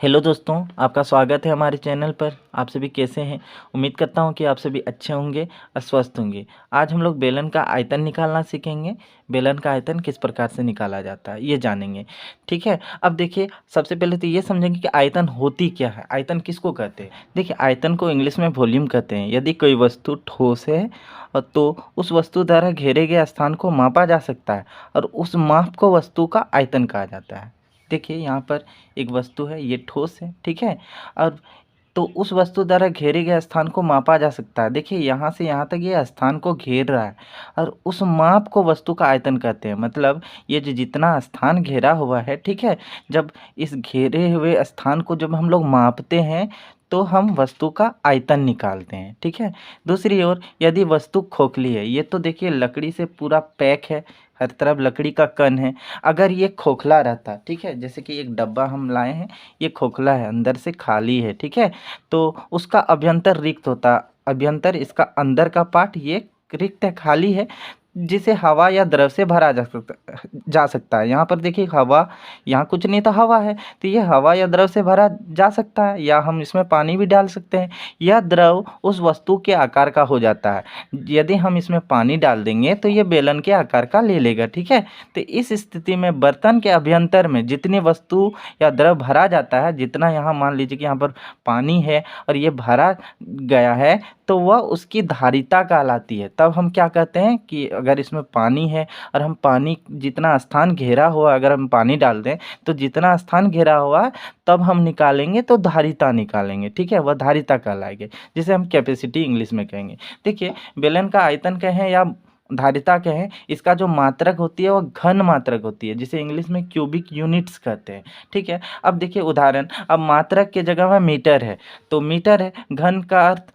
Hello दोस्तों, आपका स्वागत है हमारे चैनल पर। आप सभी कैसे हैं? उम्मीद करता हूं कि आप सभी अच्छे होंगे और स्वस्थ होंगे। आज हम लोग बेलन का आयतन निकालना सीखेंगे। बेलन का आयतन किस प्रकार से निकाला जाता है ये जानेंगे। ठीक है, अब देखिए, सबसे पहले तो ये समझेंगे कि आयतन होती क्या है, आयतन किसको कहते हैं। देखिए, आयतन को इंग्लिश में वॉल्यूम कहते हैं। यदि कोई वस्तु ठोस है तो उस वस्तु द्वारा घेरे गए स्थान को मापा जा सकता है और उस माप को वस्तु का आयतन कहा जाता है। देखिए, यहाँ पर एक वस्तु है, ये ठोस है, ठीक है। और तो उस वस्तु द्वारा घेरे गए स्थान को मापा जा सकता है। देखिए, यहाँ से यहाँ तक ये स्थान को घेर रहा है और उस माप को वस्तु का आयतन कहते हैं। मतलब ये जो जितना स्थान घेरा हुआ है, ठीक है, जब इस घेरे हुए स्थान को जब हम लोग मापते हैं तो हम वस्तु का आयतन निकालते हैं, ठीक है। दूसरी ओर यदि वस्तु खोखली है, ये तो देखिए लकड़ी से पूरा पैक है, हर तरफ लकड़ी का कण है। अगर ये खोखला रहता, ठीक है, जैसे कि एक डब्बा हम लाए हैं, ये खोखला है, अंदर से खाली है, ठीक है, तो उसका अभ्यंतर रिक्त होता। अभ्यंतर इसका अंदर का पार्ट ये रिक्त है, खाली है, जिसे हवा या द्रव से भरा जा सकता है। यहाँ पर देखिए हवा, यहाँ कुछ नहीं तो हवा है, तो ये हवा या द्रव से भरा जा सकता है, या हम इसमें पानी भी डाल सकते हैं। यह द्रव उस वस्तु के आकार का हो जाता है। यदि हम इसमें पानी डाल देंगे तो ये बेलन के आकार का ले लेगा, ठीक है। तो इस स्थिति में बर्तन के अभ्यंतर में जितनी वस्तु या द्रव भरा जाता है, जितना यहाँ मान लीजिए कि यहाँ पर पानी है और ये भरा गया है, तो वह उसकी धारिता कहलाती है। तब हम क्या कहते हैं कि अगर इसमें पानी है और हम पानी जितना स्थान घेरा हुआ, अगर हम पानी डाल दें तो जितना स्थान घेरा हुआ है, तब हम निकालेंगे तो धारिता निकालेंगे, ठीक है, वह धारिता कहलाएगी, जिसे हम कैपेसिटी इंग्लिश में कहेंगे। देखिए, बेलन का आयतन कहें या धारिता कहें, इसका जो मात्रक होती है वह घन मात्रक होती है, जिसे इंग्लिश में क्यूबिक यूनिट्स कहते हैं, ठीक है। अब देखिए उदाहरण, अब मात्रक के जगह में मीटर है, तो मीटर है, घन का अर्थ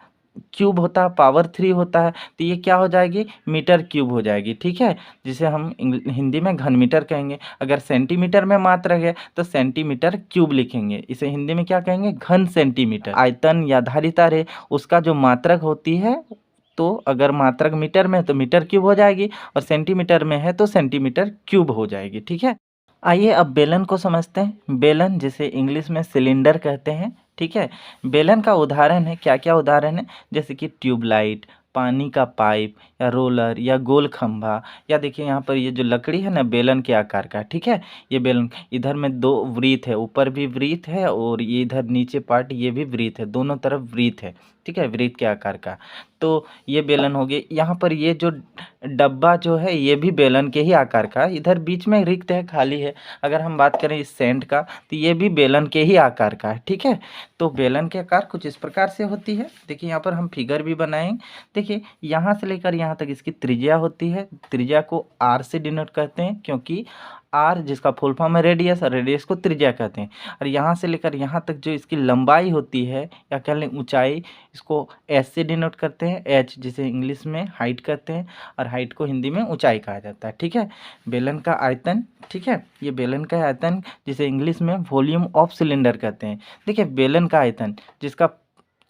क्यूब होता है, पावर 3 होता है, तो ये क्या हो जाएगी, मीटर क्यूब हो जाएगी, ठीक है, जिसे हम हिंदी में घन मीटर कहेंगे। अगर सेंटीमीटर में मात्रक है तो सेंटीमीटर क्यूब लिखेंगे, इसे हिंदी में क्या कहेंगे, घन सेंटीमीटर। आयतन या धारिता है, उसका जो मात्रक होती है, तो अगर मात्रक मीटर में है तो मीटर क्यूब हो जाएगी, और सेंटीमीटर में है तो सेंटीमीटर क्यूब हो जाएगी, ठीक है। आइए अब बेलन को समझते हैं। बेलन, जिसे इंग्लिश में सिलेंडर कहते हैं, ठीक है। बेलन का उदाहरण है, क्या क्या उदाहरण है, जैसे कि ट्यूबलाइट, पानी का पाइप, या रोलर, या गोल खंभा, या देखिए यहाँ पर ये जो लकड़ी है ना, बेलन के आकार का, ठीक है। ये बेलन, इधर में दो वृत्त है, ऊपर भी वृत्त है और ये इधर नीचे पार्ट ये भी वृत्त है, दोनों तरफ वृत्त है, ठीक है, वृत्त के आकार का। तो ये बेलन हो गए। यहाँ पर ये जो डब्बा जो है ये भी बेलन के ही आकार का, इधर बीच में रिक्त है, खाली है। अगर हम बात करें इस सेंट का, तो ये भी बेलन के ही आकार का है, ठीक है। तो बेलन के आकार कुछ इस प्रकार से होती है। देखिए यहाँ पर हम फिगर भी बनाएंगे। देखिए, यहाँ से लेकर यहाँ तक इसकी त्रिज्या होती है, त्रिज्या को आर से डिनोट करते हैं, क्योंकि आर जिसका फुल फॉर्म है रेडियस, और रेडियस को त्रिज्या कहते हैं। और यहाँ से लेकर यहाँ तक जो इसकी लंबाई होती है, या कह लें ऊंचाई, इसको एस से डिनोट करते हैं, एच जिसे इंग्लिश में हाइट कहते हैं, और हाइट को हिंदी में ऊंचाई कहा जाता है, ठीक है। बेलन का आयतन, ठीक है, ये बेलन का आयतन जिसे इंग्लिश में वॉल्यूम ऑफ सिलेंडर कहते हैं। देखिए, बेलन का आयतन, जिसका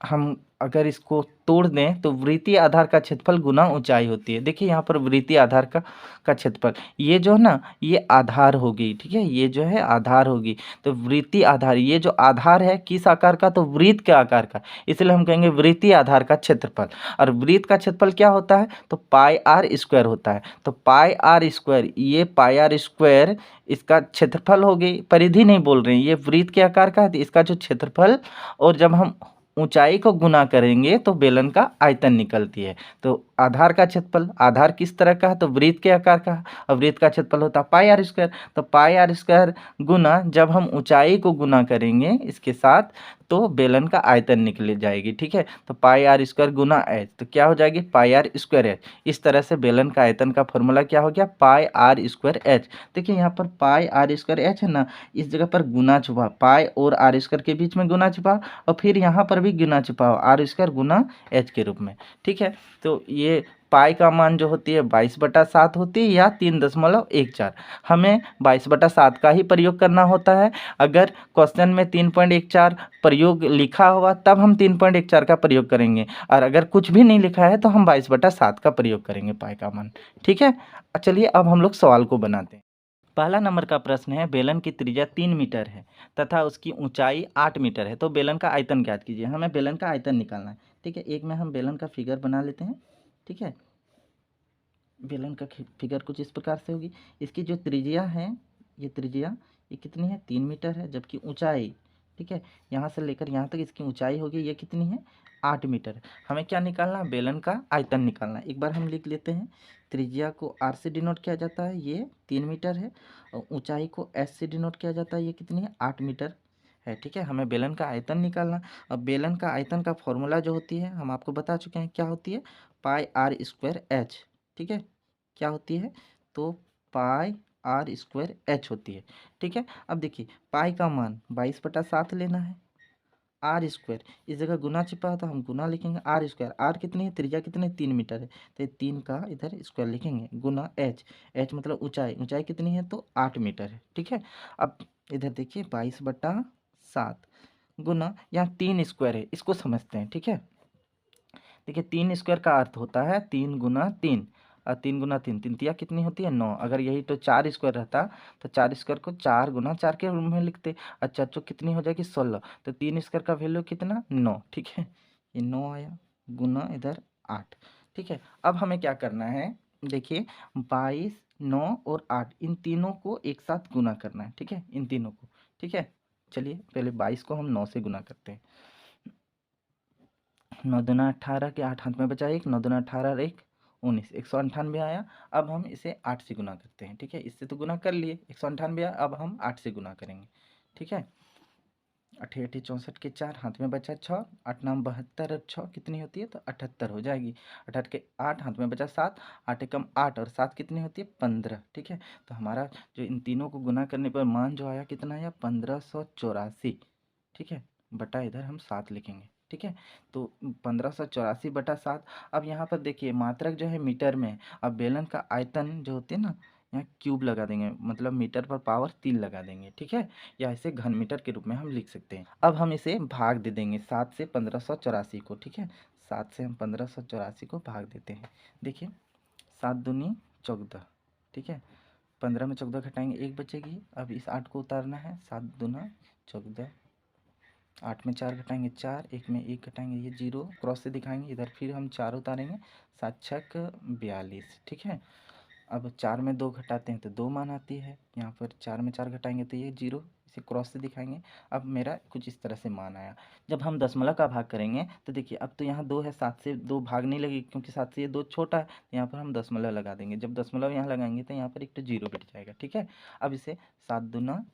हम अगर इसको तोड़ दें तो वृत्तीय आधार का क्षेत्रफल गुना ऊंचाई होती है। देखिए यहाँ पर वृत्तीय आधार का क्षेत्रफल, ये जो है ना, ये आधार होगी, ठीक है, ये जो है आधार होगी। तो वृत्तीय आधार, ये जो आधार है किस आकार का, तो वृत्त के आकार का, इसलिए हम कहेंगे वृत्तीय आधार का क्षेत्रफल। और वृत्त का क्षेत्रफल क्या होता है, तो पाई आर स्क्वायर होता है। तो पाई आर स्क्वायर, ये पाई आर स्क्वायर इसका क्षेत्रफल हो गई, परिधि नहीं बोल रहे हैं, ये वृत्त के आकार का है, तो इसका जो क्षेत्रफल, और जब हम ऊंचाई को गुना करेंगे तो बेलन का आयतन निकलती है। तो आधार का क्षेत्रफल, आधार किस तरह का है, तो वृत्त के आकार का, और वृत्त का क्षेत्रफल होता है पाई आर स्क्वायर। तो पाई आर स्क्वायर गुना, जब हम ऊंचाई को गुना करेंगे इसके साथ, तो बेलन का आयतन निकल जाएगी, ठीक है। तो पाई आर स्क्वायर गुना एच, तो क्या हो जाएगी, पाई आर स्क्वायर एच। इस तरह से बेलन का आयतन का फॉर्मूला क्या हो गया, पाई आर स्क्वायर एच। देखिए यहाँ पर पाई आर स्क्वायर एच है ना, इस जगह पर गुना छुपा, पाई और आर स्क्वायर के बीच में गुना छुपा, और फिर यहाँ पर भी गुना छुपा आर स्क्वायर गुना एच के रूप में, ठीक है। तो ये पाई का मान जो होती है 22/7 होती है, या 3.14। हमें 22/7 का ही प्रयोग करना होता है। अगर क्वेश्चन में 3.14 प्रयोग लिखा हुआ तब हम 3.14 का प्रयोग करेंगे, और अगर कुछ भी नहीं लिखा है तो हम 22/7 का प्रयोग करेंगे पाई का मान, ठीक है। चलिए अब हम लोग सवाल को बनाते हैं। पहला नंबर का प्रश्न है, बेलन की त्रिज्या 3 मीटर है तथा उसकी ऊंचाई 8 मीटर है, तो बेलन का आयतन ज्ञात कीजिए। हमें बेलन का आयतन निकालना है। ठीक है, एक में हम बेलन का फिगर बना लेते हैं। ठीक है, बेलन का फिगर कुछ इस प्रकार से होगी। इसकी जो त्रिज्या है, ये त्रिज्या ये कितनी है, 3 मीटर है, जबकि ऊंचाई, ठीक है, यहाँ से लेकर यहाँ तक इसकी ऊंचाई होगी, ये कितनी है, 8 मीटर है। हमें क्या निकालना है, बेलन का आयतन निकालना है। एक बार हम लिख लेते हैं, त्रिज्या को आर से डिनोट किया जाता है, ये 3 मीटर है, और ऊंचाई को एस से डिनोट किया जाता है, ये कितनी है, 8 मीटर है। ठीक है, हमें बेलन का आयतन निकालना। अब बेलन का आयतन का फॉर्मूला जो होती है हम आपको बता चुके हैं, क्या होती है, पाई आर स्क्वायर एच। ठीक है, क्या होती है, तो पाई आर स्क्वायर एच होती है। ठीक है, अब देखिए पाई का मान 22/7 लेना है, आर स्क्वायर इस जगह गुना छिपा है तो हम गुना लिखेंगे, आर स्क्वायर, आर कितनी है, त्रिज्या कितनी है, 3 मीटर है, तो 3 का इधर स्क्वायर लिखेंगे, गुना एच, एच मतलब ऊंचाई, ऊंचाई कितनी है, तो 8 मीटर है। ठीक है, अब इधर देखिए 22/7 गुना, यहाँ 3 स्क्वायर है, इसको समझते हैं। ठीक है, देखिए 3 स्क्वायर का अर्थ होता है 3 × 3, और 3 × 3, 3 तिया कितनी होती है, 9। अगर यही तो 4 स्क्वायर रहता तो 4 स्क्वायर को 4 × 4 के रूप में लिखते। अच्छा तो कितनी हो जाएगी, 16, तो 3 स्क्वायर का वैल्यू कितना, 9। ठीक है, ये 9 आया, गुना इधर 8। ठीक है, अब हमें क्या करना है, देखिए 22, 9 और 8 इन तीनों को एक साथ गुना करना है। ठीक है, इन तीनों को। ठीक है, चलिए पहले 22 को हम 9 से गुना करते हैं। 9 दूना 18 के 8 हाथ में बचा 1, 9 दूना 18 और 1 19, 198 आया। अब हम इसे 8 से गुना करते हैं। ठीक है, इससे तो गुना कर लिए, 198 आया, अब हम 8 से गुना करेंगे। ठीक है, 8 8 64 के 4 हाथ में बचा 6, 8 9 72 और 6 कितनी होती है, तो 78 हो जाएगी। 8 के 8 हाथ में बचा 7, 8 एकम 8 और 7 कितनी होती है, 15। ठीक है, तो हमारा जो इन तीनों को गुना करने पर मान जो आया कितना आया, 1584। ठीक है, बटा इधर हम 7 लिखेंगे। ठीक है, तो 1584/7। अब यहाँ पर देखिए मात्रक जो है मीटर में है, अब बेलन का आयतन जो होते हैं ना, यहाँ क्यूब लगा देंगे, मतलब मीटर पर पावर 3 लगा देंगे। ठीक है, या इसे घन मीटर के रूप में हम लिख सकते हैं। अब हम इसे भाग दे देंगे 7 से 1584 को। ठीक है, 7 से हम 1584 को भाग देते हैं। देखिए 7 दूनी 14। ठीक है, 15 में 14 घटाएंगे 1 बचेगी। अब इस 8 को उतारना है, 7 दूना 14, 8 में 4 घटाएंगे 4, 1 में 1 घटाएंगे, ये 0 क्रॉस से दिखाएंगे, इधर फिर हम 4 उतारेंगे, 7 छक 42। ठीक है, अब 4 में 2 घटाते हैं तो 2 मान आती है, यहाँ पर 4 में 4 घटाएंगे तो ये 0, इसे क्रॉस से दिखाएंगे। अब मेरा कुछ इस तरह से मान आया। जब हम दशमलव का भाग करेंगे तो देखिए अब तो यहाँ 2 है, 7 से 2 भाग नहीं लगेगी क्योंकि 7 से ये 2 छोटा है, तो यहाँ पर हम दशमलव लगा देंगे। जब दशमलव यहाँ लगाएंगे तो यहाँ पर एक तो 0 बैठ जाएगा। ठीक है, अब इसे 7 दूना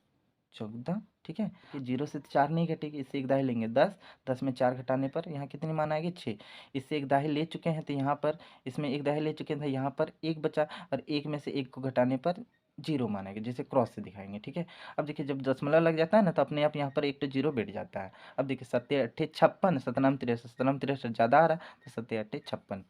14। ठीक है, फिर 0 से 4 नहीं घटेगी, इससे एक दाही लेंगे 10, 10 में 4 घटाने पर यहाँ कितनी मान आएगी, 6। इससे एक दाही ले चुके हैं तो यहाँ पर इसमें एक दाही ले चुके हैं तो यहाँ पर 1 बचा, और 1 में से 1 को घटाने पर 0 मान आएगा, जिसे क्रॉस से दिखाएंगे। ठीक है, अब देखिए जब दशमलव लग जाता है ना तो अपने आप यहाँ पर एक तो 0 बैठ जाता है। अब देखिए 7 8 56, 7 63, 7 63 ज़्यादा आ रहा है तो 7 8 56,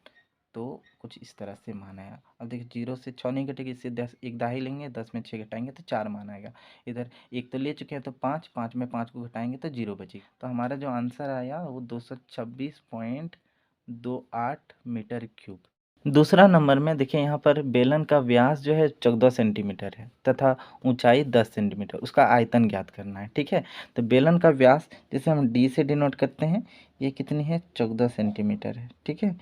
तो कुछ इस तरह से मान आया। अब देखिए 0 से 6 नहीं घटेगी, इससे 10 एक दाही लेंगे, 10 में 6 घटाएंगे तो 4 मान आएगा। इधर एक तो ले चुके हैं तो 5, 5 में 5 को घटाएंगे तो 0 बचेगी। तो हमारा जो आंसर आया वो 226.28 मीटर क्यूब। दूसरा नंबर में देखिए यहाँ पर बेलन का व्यास जो है 14 सेंटीमीटर है तथा ऊंचाई 10 सेंटीमीटर, उसका आयतन ज्ञात करना है। ठीक है, तो बेलन का व्यास जैसे हम डी से डिनोट करते हैं, ये कितनी है, 14 सेंटीमीटर है। ठीक है,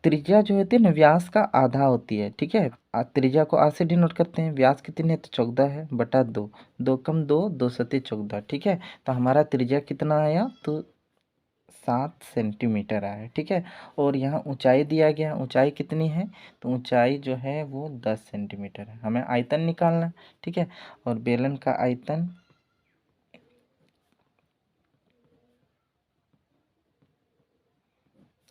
त्रिज्या जो होती है ना व्यास का आधा होती है। ठीक है, त्रिज्या को आध से डिनोट करते हैं, व्यास कितनी है, तो 14 है बटा 2, 2 कम 2, 2 सत्ते 14। ठीक है, तो हमारा त्रिज्या कितना आया, तो 7 सेंटीमीटर आया। ठीक है, और यहाँ ऊंचाई दिया गया, ऊंचाई कितनी है, तो ऊंचाई जो है वो 10 सेंटीमीटर है। हमें आयतन निकालना है। ठीक है, और बेलन का आयतन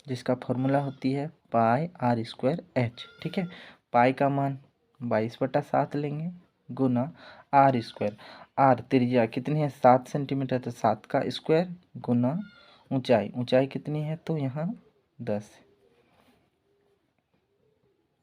जिसका फॉर्मूला होती है पाई आर स्क्वायर एच। ठीक है, पाई का मान 22/7 लेंगे, गुना आर स्क्वायर, आर त्रिज्या कितनी है, 7 सेंटीमीटर, तो 7 का स्क्वायर, गुना ऊंचाई, ऊंचाई कितनी है, तो यहाँ 10,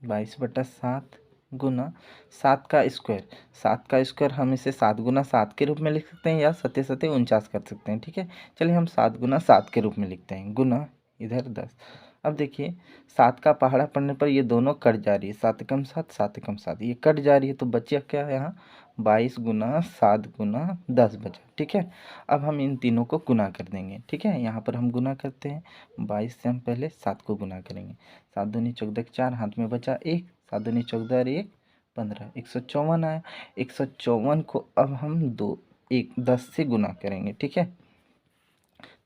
22/7 गुना 7 का स्क्वायर, 7 का स्क्वायर हम इसे 7 गुना 7 के रूप में लिख सकते हैं या 7 7 49 कर सकते हैं। ठीक है, चलिए हम 7 गुना 7 के रूप में लिखते हैं, गुना इधर 10, अब देखिए 7 का पहाड़ा पड़ने पर ये दोनों कट जा रही है, 7 एकम 7, 7 एकम 7, ये कट जा रही है, तो बचे क्या है यहाँ 22 गुना 7 गुना 10 बचा। ठीक है, अब हम इन तीनों को गुना कर देंगे। ठीक है, यहाँ पर हम गुना करते हैं, 22 से हम पहले 7 को गुना करेंगे, 7 दूनी 14 के 4, हाथ में बचा 1, 7 दूनी 14 और 1 15, 154 आया। 154 को अब हम 10 से गुना करेंगे। ठीक है,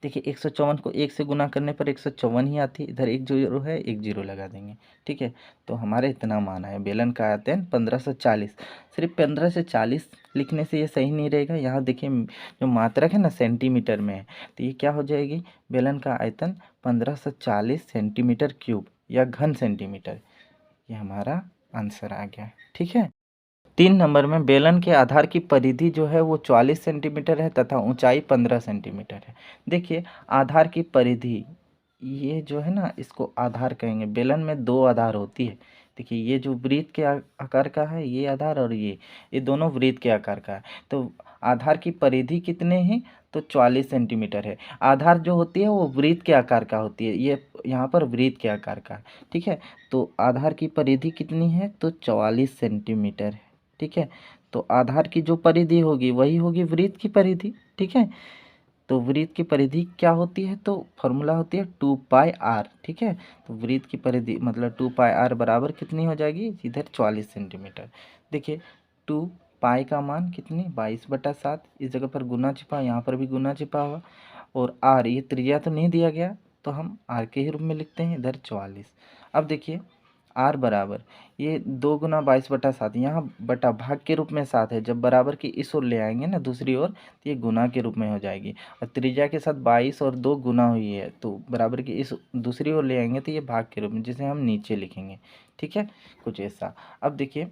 देखिए 154 को 1 से गुना करने पर 154 ही आती है, इधर एक जीरो है, एक जीरो लगा देंगे। ठीक है, तो हमारा इतना मान है। बेलन का आयतन 1540। सिर्फ 15 से 40 लिखने से ये सही नहीं रहेगा। यहाँ देखिए जो मात्रक है ना सेंटीमीटर में है, तो ये क्या हो जाएगी, बेलन का आयतन 1540 सेंटीमीटर क्यूब या घन सेंटीमीटर। ये हमारा आंसर आ गया। ठीक है, 3 नंबर में बेलन के आधार की परिधि जो है वो 44 सेंटीमीटर है तथा ऊंचाई 15 सेंटीमीटर है। देखिए आधार की परिधि, ये जो है ना इसको आधार कहेंगे। बेलन में 2 आधार होती है। देखिए ये जो वृत्त के आकार का है ये आधार, और ये दोनों वृत्त के आकार का है। तो आधार की परिधि कितने हैं, तो 44 सेंटीमीटर है। आधार जो होती है वो वृत्त के आकार का होती है, ये यहाँ पर वृत्त के आकार का है। ठीक है, तो आधार की परिधि कितनी है, तो 44 सेंटीमीटर है। ठीक है, तो आधार की जो परिधि होगी वही होगी वृत्त की परिधि। ठीक है, तो वृत्त की परिधि क्या होती है, तो फॉर्मूला होती है 2πr। ठीक है, तो वृत्त की परिधि मतलब 2πr बराबर कितनी हो जाएगी, इधर 44 सेंटीमीटर। देखिए 2π का मान कितनी 22/7, इस जगह पर गुना छिपा, यहाँ पर भी गुना छिपा हुआ, और r ये त्रिज्या तो नहीं दिया गया, तो हम r के ही रूप में लिखते हैं, इधर 44। अब देखिए r बराबर ये 2 गुना 22/7, यहाँ बटा भाग के रूप में 7 है, जब बराबर की इस ओर ले आएंगे ना दूसरी ओर, तो ये गुना के रूप में हो जाएगी। और त्रिज्या के साथ 22 और 2 गुना हुई है, तो बराबर की इस दूसरी ओर ले आएंगे तो ये भाग के रूप में, जिसे हम नीचे लिखेंगे। ठीक है, कुछ ऐसा। अब देखिए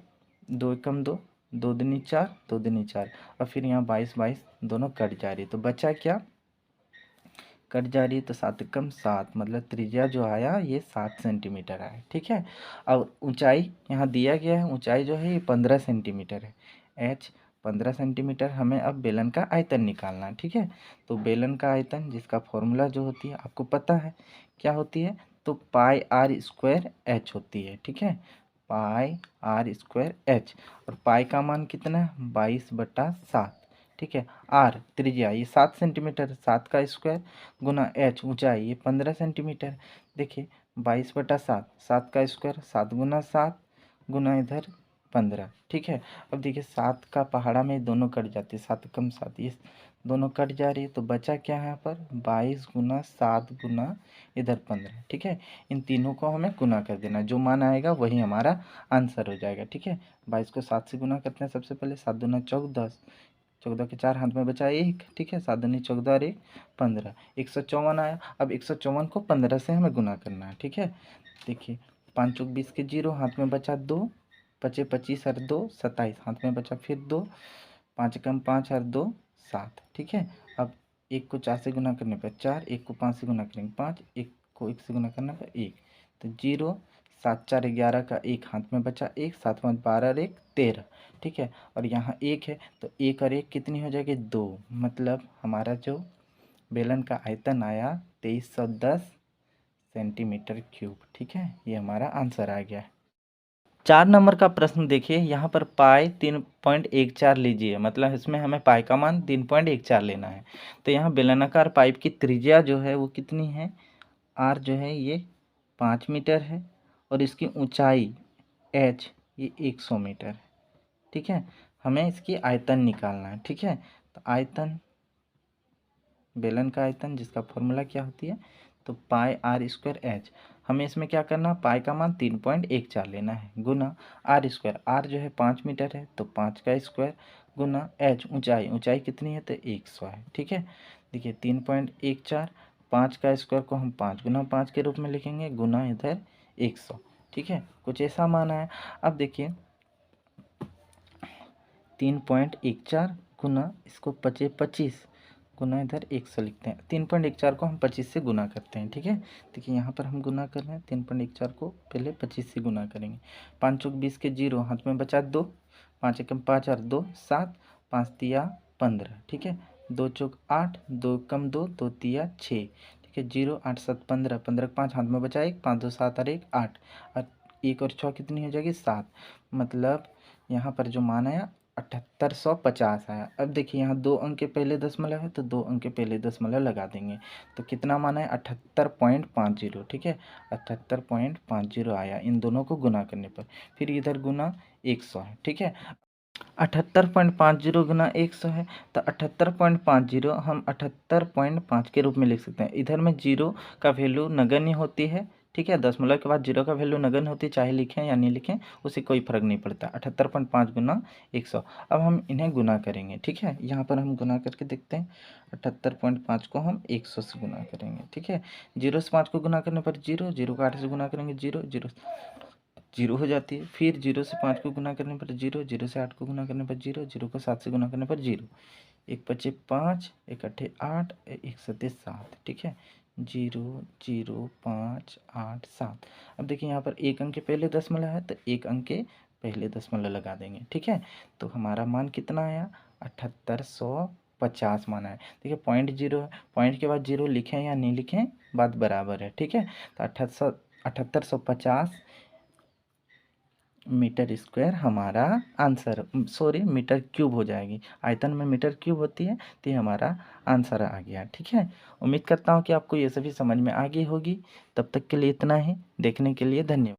2 एकम 2, 2 दूनी 4, 2 दूनी 4, और फिर यहाँ 22 22 दोनों कट जा रही है, तो बचा क्या, कट जा रही है, तो 7 एकम 7, मतलब त्रिज्या जो आया ये 7 सेंटीमीटर आया। ठीक है, अब ऊंचाई यहाँ दिया गया है, ऊंचाई जो है ये 15 सेंटीमीटर है, h 15 सेंटीमीटर। हमें अब बेलन का आयतन निकालना है। ठीक है, तो बेलन का आयतन जिसका फॉर्मूला जो होती है आपको पता है क्या होती है, तो πr² h होती है। ठीक है, πr² h, और पाई का मान कितना है 22/7। ठीक है, आर त्रिज्या ये 7 सेंटीमीटर, 7 का स्क्वायर गुना एच ऊंचाई ये 15 सेंटीमीटर। देखिए 22/7, 7 का स्क्वायर 7 गुना 7 गुना इधर 15। ठीक है, अब देखिए 7 का पहाड़ा में दोनों कट जाते हैं, 7 कम 7, ये दोनों कट जा रही है, तो बचा क्या है यहाँ पर 22 गुना 7 गुना इधर 15। ठीक है, इन तीनों को हमें गुना कर देना, जो मान आएगा वही हमारा आंसर हो जाएगा। ठीक है, 22 को 7 से गुना करते हैं, सबसे पहले 7 दूना 14, 14 के 4, हाथ में बचा 1। ठीक है, 7 दूनी 14 और 1 15, 154 आया। अब 154 को 15 से हमें गुना करना है। ठीक है, देखिए 5 चौक 20 के 0, हाथ में बचा 2, बचे 25 और 2 27, हाथ में बचा फिर 2, 5 एकम 5 और 2 7। ठीक है, अब 1 को 4 से गुना करने पर 4, 1 को 5 से गुना करेंगे 5, 1 को 1 से गुना करने पर 1, तो 0, 7 4 11 का 1, हाथ में बचा 1, 7 5 12 और 1 13। ठीक है, और यहाँ 1 है, तो 1 और 1 कितनी हो जाएगी 2, मतलब हमारा जो बेलन का आयतन आया 2310 सेंटीमीटर क्यूब। ठीक है, ये हमारा आंसर आ गया। 4 नंबर का प्रश्न देखिए, यहाँ पर पाई 3.14 लीजिए, मतलब इसमें हमें पाई का मान 3.14 लेना है। तो यहाँ बेलनाकार पाइप की त्रिज्या जो है वो कितनी है, आर जो है ये 5 मीटर है, और इसकी ऊंचाई एच ये 100 मीटर है। ठीक है, हमें इसकी आयतन निकालना है। ठीक है, तो आयतन, बेलन का आयतन जिसका फॉर्मूला क्या होती है, तो πr² h। हमें इसमें क्या करना, पाई का मान 3.14 लेना है, गुना r², r जो है 5 मीटर है, तो 5 का स्क्वायर गुना h ऊंचाई, ऊंचाई कितनी है, तो 100 है। ठीक है, देखिए 3.14, 5 का स्क्वायर को हम 5 गुना 5 के रूप में लिखेंगे, गुना इधर 100। ठीक है, कुछ ऐसा माना है। अब देखिए 3.14 गुना इसको 25 गुना इधर 100 लिखते हैं, 3.14 को हम 25 से गुना करते हैं। ठीक है, देखिए यहाँ पर हम गुना कर रहे हैं, 3.14 को पहले 25 से गुना करेंगे, 5 चौक 20 के 0, हाथ में बचा 2, 5 एकम 5 और 2 7, 5 तिया 15। ठीक है, 2 चौक 8, 2 कम 2, 2 तिया 6। ठीक ठीक है। 0 8 7 15, 15 के 5 हाथ में बचा 1, 5 2 7 और 1 8, और 1 और 6 कितनी हो जाएगी 7। मतलब यहाँ पर जो मान आया 7850 आया। अब देखिए यहाँ 2 अंक के पहले दशमलव है तो 2 अंक के पहले दशमलव लगा देंगे, तो कितना मान है 78.50, ठीक है। 78.50 आया इन दोनों को गुना करने पर। फिर इधर गुना 100 है, ठीक है। 78.50 गुना 100 है, तो 78.50 हम 78.5 के रूप में लिख सकते हैं। इधर में जीरो का वैल्यू नगण्य होती है, ठीक है। दशमलव के बाद जीरो का वैल्यू नगण्य होती है, चाहे लिखें या नहीं लिखें उससे कोई फर्क नहीं पड़ता। 78.5 गुना 100। अब हम इन्हें गुना करेंगे, ठीक है। यहाँ पर हम गुना करके देखते हैं। 78.5 को हम 100 से गुना करेंगे, ठीक है। 0 से 5 को गुना करने पर 0, 0 को 8 से गुना करेंगे 0, 0 जीरो हो जाती है। फिर 0 से 5 को गुना करने पर 0, 0 से 8 को गुना करने पर 0, 0 को 7 से गुना करने पर 0, 1 पचे 5, 1 अट्ठे 8, 1 सत्ते 7, ठीक है। 0 0 5 8 7। अब देखिए यहाँ पर 1 अंक के पहले दशमलव है तो 1 अंक के पहले दशमलव लगा देंगे, ठीक है। तो हमारा मान कितना आया 7850 मान आया। देखिए पॉइंट 0 है, पॉइंट के बाद 0 लिखें या नहीं लिखें बात बराबर है, ठीक है। तो 7850 मीटर स्क्वायर हमारा आंसर, सॉरी मीटर क्यूब हो जाएगी। आयतन में मीटर क्यूब होती है, तो ये हमारा आंसर आ गया, ठीक है। उम्मीद करता हूँ कि आपको ये सभी समझ में आ गई होगी। तब तक के लिए इतना ही। देखने के लिए धन्यवाद।